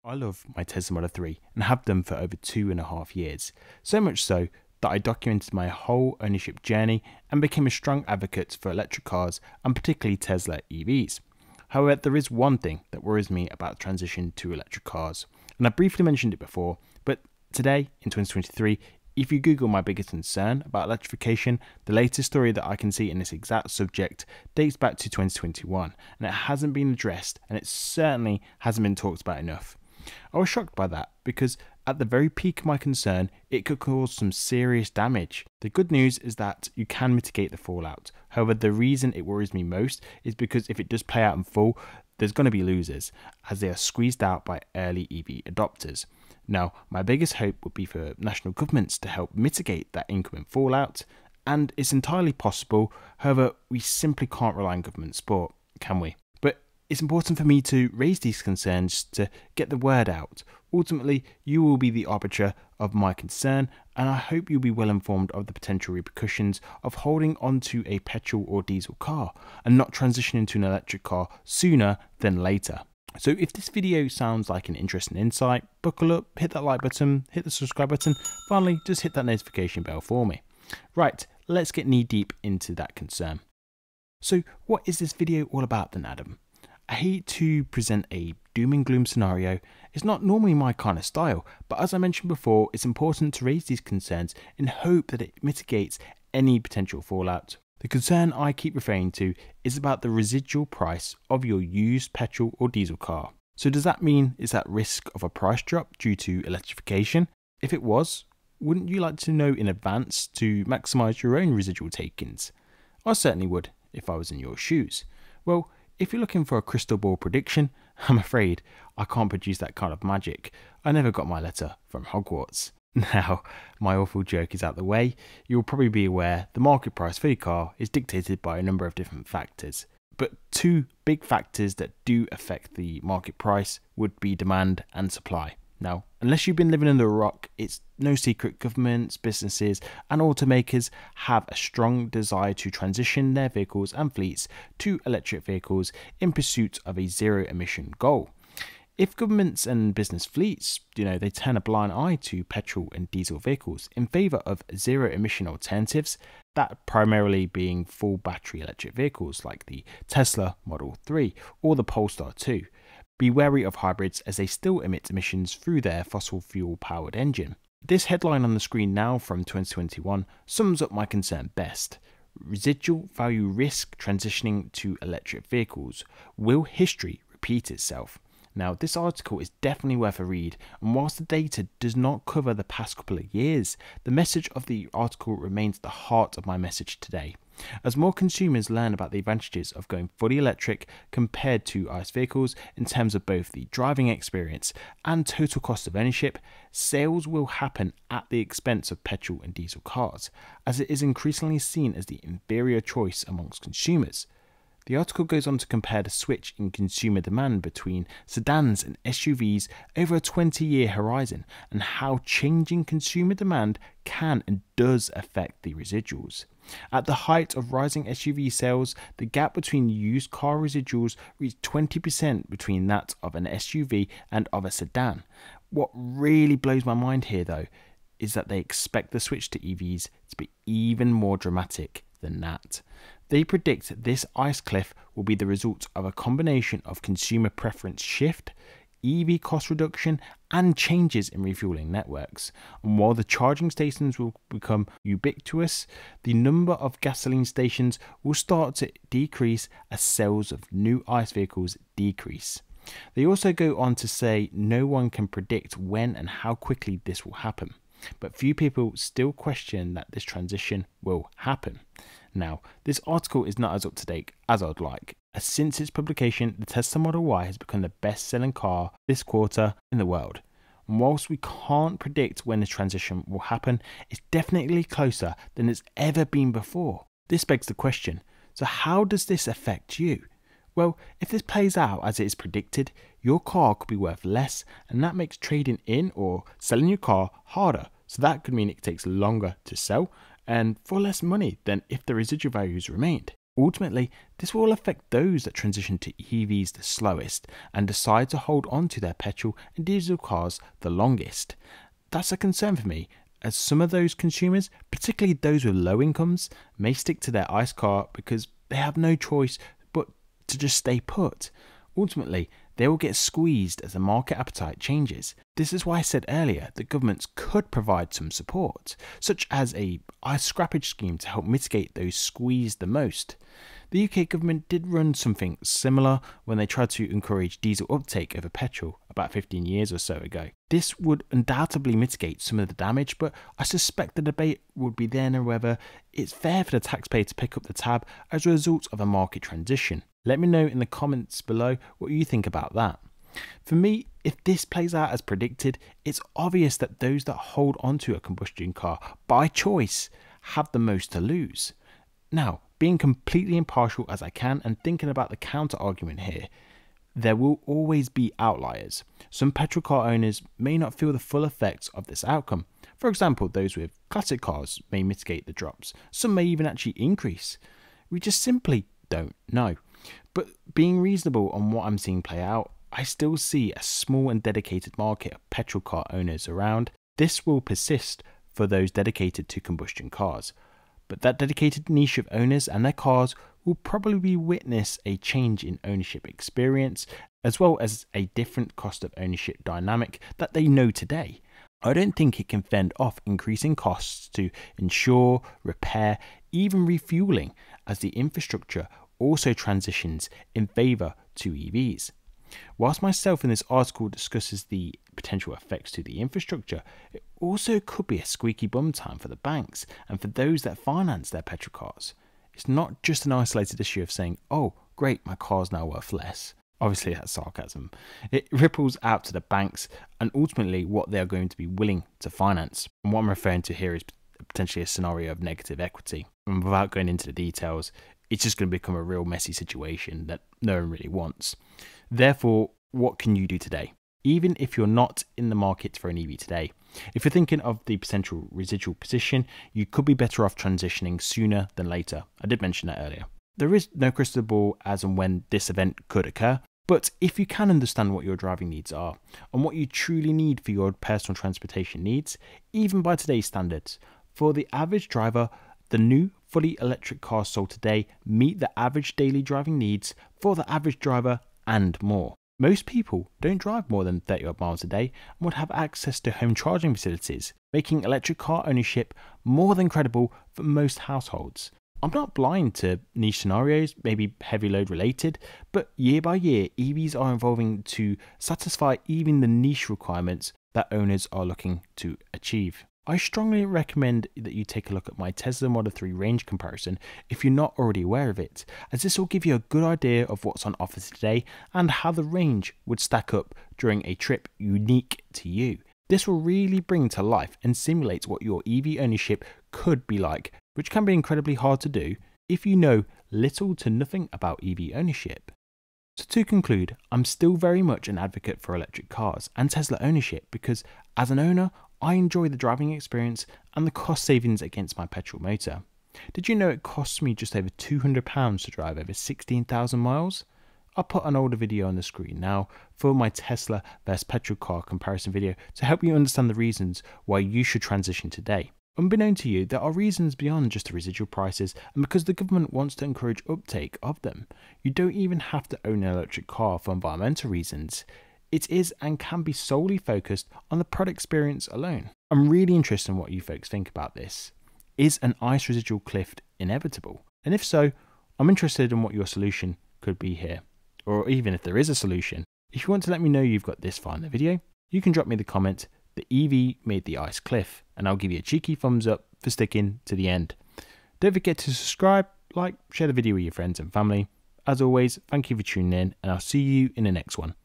I love my Tesla Model 3 and have done for over 2.5 years, so much so that I documented my whole ownership journey and became a strong advocate for electric cars and particularly Tesla EVs. However, there is one thing that worries me about the transition to electric cars, and I briefly mentioned it before, but today in 2023, if you Google my biggest concern about electrification, the latest story that I can see in this exact subject dates back to 2021, and it hasn't been addressed, and it certainly hasn't been talked about enough. I was shocked by that because at the very peak of my concern, it could cause some serious damage. The good news is that you can mitigate the fallout. However, the reason it worries me most is because if it does play out in full, there's going to be losers as they are squeezed out by early EV adopters. Now, my biggest hope would be for national governments to help mitigate that incoming fallout, and it's entirely possible. However, we simply can't rely on government support, can we? But it's important for me to raise these concerns to get the word out. Ultimately, you will be the arbiter of my concern, and I hope you'll be well informed of the potential repercussions of holding onto a petrol or diesel car and not transitioning to an electric car sooner than later. So if this video sounds like an interesting insight, buckle up, hit that like button, hit the subscribe button, finally just hit that notification bell for me. Right, let's get knee deep into that concern. So what is this video all about then, Adam? I hate to present a doom and gloom scenario. It's not normally my kind of style, but as I mentioned before, it's important to raise these concerns in hope that it mitigates any potential fallout. The concern I keep referring to is about the residual price of your used petrol or diesel car. So does that mean it's at risk of a price drop due to electrification? If it was, wouldn't you like to know in advance to maximise your own residual takings? I certainly would if I was in your shoes. Well, if you're looking for a crystal ball prediction, I'm afraid I can't produce that kind of magic. I never got my letter from Hogwarts. Now, my awful joke is out the way. You'll probably be aware the market price for your car is dictated by a number of different factors. But two big factors that do affect the market price would be demand and supply. Now, unless you've been living under a rock, it's no secret governments, businesses and automakers have a strong desire to transition their vehicles and fleets to electric vehicles in pursuit of a zero emission goal. If governments and business fleets, they turn a blind eye to petrol and diesel vehicles in favour of zero emission alternatives, that primarily being full battery electric vehicles like the Tesla Model 3 or the Polestar 2, be wary of hybrids as they still emit emissions through their fossil fuel powered engine. This headline on the screen now from 2021 sums up my concern best. Residual value risk transitioning to electric vehicles. Will history repeat itself? Now, this article is definitely worth a read, and whilst the data does not cover the past couple of years, the message of the article remains the heart of my message today. As more consumers learn about the advantages of going fully electric compared to ICE vehicles in terms of both the driving experience and total cost of ownership, sales will happen at the expense of petrol and diesel cars, as it is increasingly seen as the inferior choice amongst consumers. The article goes on to compare the switch in consumer demand between sedans and SUVs over a 20-year horizon and how changing consumer demand can and does affect the residuals. At the height of rising SUV sales, the gap between used car residuals reached 20% between that of an SUV and of a sedan. What really blows my mind here, though, is that they expect the switch to EVs to be even more dramatic than that. They predict this ice cliff will be the result of a combination of consumer preference shift, EV cost reduction and changes in refueling networks. And while the charging stations will become ubiquitous, the number of gasoline stations will start to decrease as sales of new ICE vehicles decrease. They also go on to say no one can predict when and how quickly this will happen, but few people still question that this transition will happen. Now, this article is not as up to date as I'd like, as since its publication, the Tesla Model Y has become the best-selling car this quarter in the world. And whilst we can't predict when this transition will happen, it's definitely closer than it's ever been before. This begs the question, so how does this affect you? Well, if this plays out as it is predicted, your car could be worth less, and that makes trading in or selling your car harder. So that could mean it takes longer to sell and for less money than if the residual values remained. Ultimately, this will affect those that transition to EVs the slowest and decide to hold on to their petrol and diesel cars the longest. That's a concern for me, as some of those consumers, particularly those with low incomes, may stick to their ICE car because they have no choice but to just stay put. Ultimately, they will get squeezed as the market appetite changes. This is why I said earlier that governments could provide some support, such as a ICE scrappage scheme to help mitigate those squeezed the most. The UK government did run something similar when they tried to encourage diesel uptake over petrol about 15 years or so ago. This would undoubtedly mitigate some of the damage, but I suspect the debate would be then on whether it's fair for the taxpayer to pick up the tab as a result of a market transition. Let me know in the comments below what you think about that. For me, if this plays out as predicted, it's obvious that those that hold onto a combustion car by choice have the most to lose. Now, being completely impartial as I can and thinking about the counter argument here, there will always be outliers. Some petrol car owners may not feel the full effects of this outcome. For example, those with classic cars may mitigate the drops. Some may even actually increase. We just simply don't know. But being reasonable on what I'm seeing play out, I still see a small and dedicated market of petrol car owners around. This will persist for those dedicated to combustion cars. But that dedicated niche of owners and their cars will probably witness a change in ownership experience, as well as a different cost of ownership dynamic that they know today. I don't think it can fend off increasing costs to insure, repair, even refueling, as the infrastructure also transitions in favour to EVs. Whilst myself in this article discusses the potential effects to the infrastructure, it also could be a squeaky bum time for the banks and for those that finance their petrol cars. It's not just an isolated issue of saying, oh great, my car's now worth less. Obviously that's sarcasm. It ripples out to the banks and ultimately what they are going to be willing to finance. And what I'm referring to here is potentially a scenario of negative equity. And without going into the details, it's just going to become a real messy situation that no one really wants. Therefore, what can you do today? Even if you're not in the market for an EV today, if you're thinking of the potential residual position, you could be better off transitioning sooner than later. I did mention that earlier. There is no crystal ball as and when this event could occur, but if you can understand what your driving needs are and what you truly need for your personal transportation needs, even by today's standards, for the average driver, the new fully electric cars sold today meet the average daily driving needs for the average driver and more. Most people don't drive more than 30 odd miles a day and would have access to home charging facilities, making electric car ownership more than credible for most households. I'm not blind to niche scenarios, maybe heavy load related, but year by year EVs are evolving to satisfy even the niche requirements that owners are looking to achieve. I strongly recommend that you take a look at my Tesla Model 3 range comparison if you're not already aware of it, as this will give you a good idea of what's on offer today and how the range would stack up during a trip unique to you. This will really bring to life and simulate what your EV ownership could be like, which can be incredibly hard to do if you know little to nothing about EV ownership. So to conclude, I'm still very much an advocate for electric cars and Tesla ownership because as an owner, I enjoy the driving experience and the cost savings against my petrol motor. Did you know it costs me just over £200 to drive over 16,000 miles? I'll put an older video on the screen now for my Tesla versus petrol car comparison video to help you understand the reasons why you should transition today. Unbeknown to you, there are reasons beyond just the residual prices, and because the government wants to encourage uptake of them, you don't even have to own an electric car for environmental reasons. It is and can be solely focused on the product experience alone. I'm really interested in what you folks think about this. Is an ICE residual cliff inevitable? And if so, I'm interested in what your solution could be here. Or even if there is a solution. If you want to let me know you've got this far in the video, you can drop me the comment, the EV made the ICE cliff, and I'll give you a cheeky thumbs up for sticking to the end. Don't forget to subscribe, like, share the video with your friends and family. As always, thank you for tuning in, and I'll see you in the next one.